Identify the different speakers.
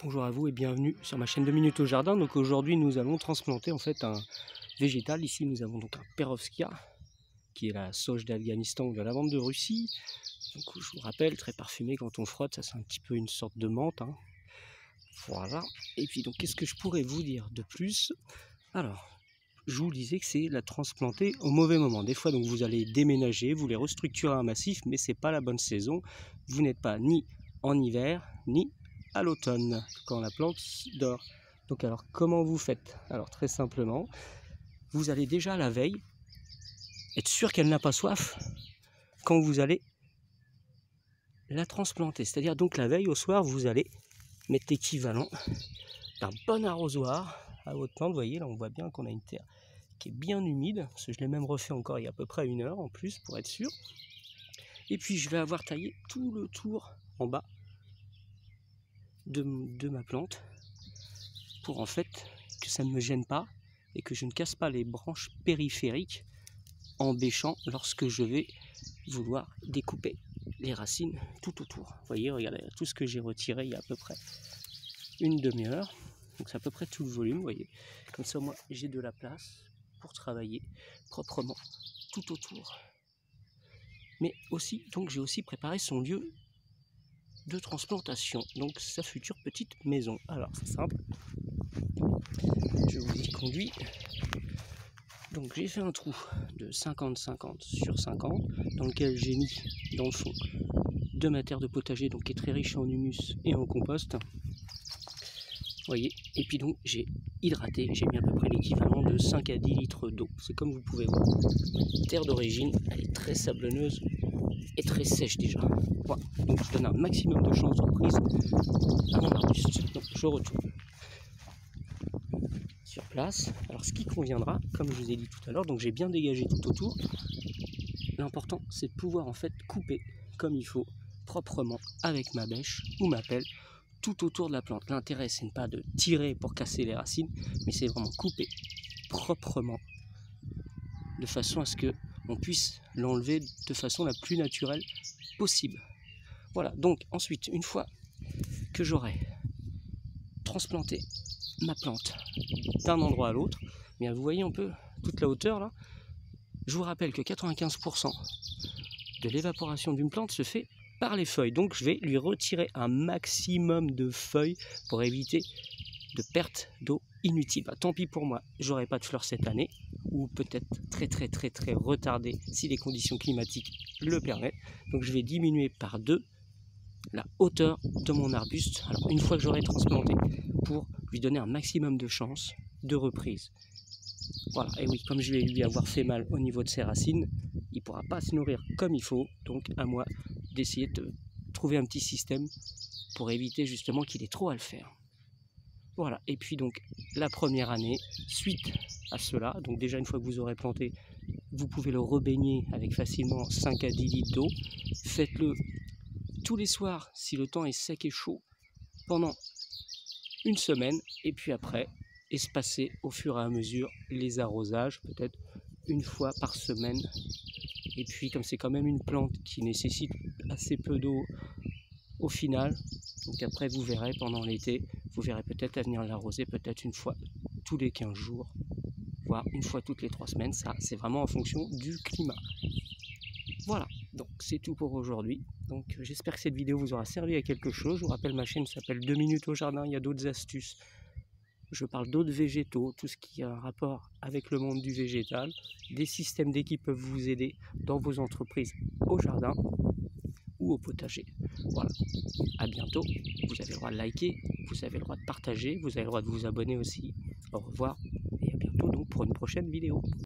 Speaker 1: Bonjour à vous et bienvenue sur ma chaîne 2 minutes au jardin. Donc aujourd'hui nous allons transplanter en fait un végétal. Ici nous avons donc un perovskia qui est la sauge d'Afghanistan ou de la lavande de Russie. Donc je vous rappelle, très parfumé quand on frotte, ça c'est un petit peu une sorte de menthe. Voilà. Et puis donc qu'est-ce que je pourrais vous dire de plus? Alors, je vous disais que c'est la transplanter au mauvais moment. Des fois donc vous allez déménager, vous voulez restructurer un massif, mais c'est pas la bonne saison. Vous n'êtes pas ni en hiver ni à l'automne, quand la plante dort. Donc alors comment vous faites? Alors très simplement, vous allez déjà la veille être sûr qu'elle n'a pas soif quand vous allez la transplanter. C'est-à-dire donc la veille au soir, vous allez mettre l'équivalent d'un bon arrosoir à votre plante. Vous voyez là on voit bien qu'on a une terre qui est bien humide, parce que je l'ai même refait encore il y a à peu près 1 heure en plus pour être sûr. Et puis je vais avoir taillé tout le tour en bas de ma plante pour en fait que ça ne me gêne pas et que je ne casse pas les branches périphériques en bêchant lorsque je vais vouloir découper les racines tout autour. Vous voyez, regardez, tout ce que j'ai retiré il y a à peu près 1/2 heure, donc c'est à peu près tout le volume, vous voyez. Comme ça moi j'ai de la place pour travailler proprement tout autour. Mais aussi, donc j'ai aussi préparé son lieu de transplantation, donc sa future petite maison. Alors c'est simple, je vous y conduis. Donc j'ai fait un trou de 50-50 sur 50 dans lequel j'ai mis dans le fond de ma terre de potager, donc qui est très riche en humus et en compost. Vous voyez, et puis donc j'ai hydraté, j'ai mis à peu près l'équivalent de 5 à 10 litres d'eau. C'est comme vous pouvez voir, terre d'origine, elle est très sablonneuse et très sèche déjà. Voilà, donc je donne un maximum de chance de reprise à mon arbuste. Donc je retourne sur place. Alors ce qui conviendra, comme je vous ai dit tout à l'heure, donc j'ai bien dégagé tout autour. L'important c'est de pouvoir en fait couper comme il faut, proprement, avec ma bêche ou ma pelle, tout autour de la plante. L'intérêt c'est pas de tirer pour casser les racines, mais c'est vraiment couper proprement, de façon à ce que on puisse l'enlever de façon la plus naturelle possible. Voilà, donc ensuite, une fois que j'aurai transplanté ma plante d'un endroit à l'autre, bien vous voyez un peu toute la hauteur là, je vous rappelle que 95% de l'évaporation d'une plante se fait par les feuilles, donc je vais lui retirer un maximum de feuilles pour éviter de perte d'eau inutile. Bah, tant pis pour moi, j'aurai pas de fleurs cette année, ou peut-être très retardé si les conditions climatiques le permettent. Donc je vais diminuer par 2 la hauteur de mon arbuste, alors une fois que j'aurai transplanté, pour lui donner un maximum de chance de reprise. Voilà, et oui, comme je vais lui avoir fait mal au niveau de ses racines, il ne pourra pas se nourrir comme il faut, donc à moi d'essayer de trouver un petit système pour éviter justement qu'il ait trop à le faire. Voilà, et puis donc la première année, suite à cela, donc déjà une fois que vous aurez planté, vous pouvez le rebaigner avec facilement 5 à 10 litres d'eau. Faites-le tous les soirs si le temps est sec et chaud pendant 1 semaine, et puis après, espacer au fur et à mesure les arrosages, peut-être 1 fois par semaine. Et puis comme c'est quand même une plante qui nécessite assez peu d'eau au final, donc après vous verrez pendant l'été, vous verrez peut-être à venir l'arroser peut-être 1 fois tous les 15 jours, voire 1 fois toutes les 3 semaines, ça c'est vraiment en fonction du climat. Voilà, donc c'est tout pour aujourd'hui. Donc j'espère que cette vidéo vous aura servi à quelque chose. Je vous rappelle, ma chaîne s'appelle 2 minutes au jardin, il y a d'autres astuces. Je parle d'autres végétaux, tout ce qui a un rapport avec le monde du végétal. Des systèmes D qui peuvent vous aider dans vos entreprises au jardin ou au potager. Voilà, à bientôt. Vous avez le droit de liker, vous avez le droit de partager, vous avez le droit de vous abonner aussi. Au revoir et à bientôt donc pour une prochaine vidéo.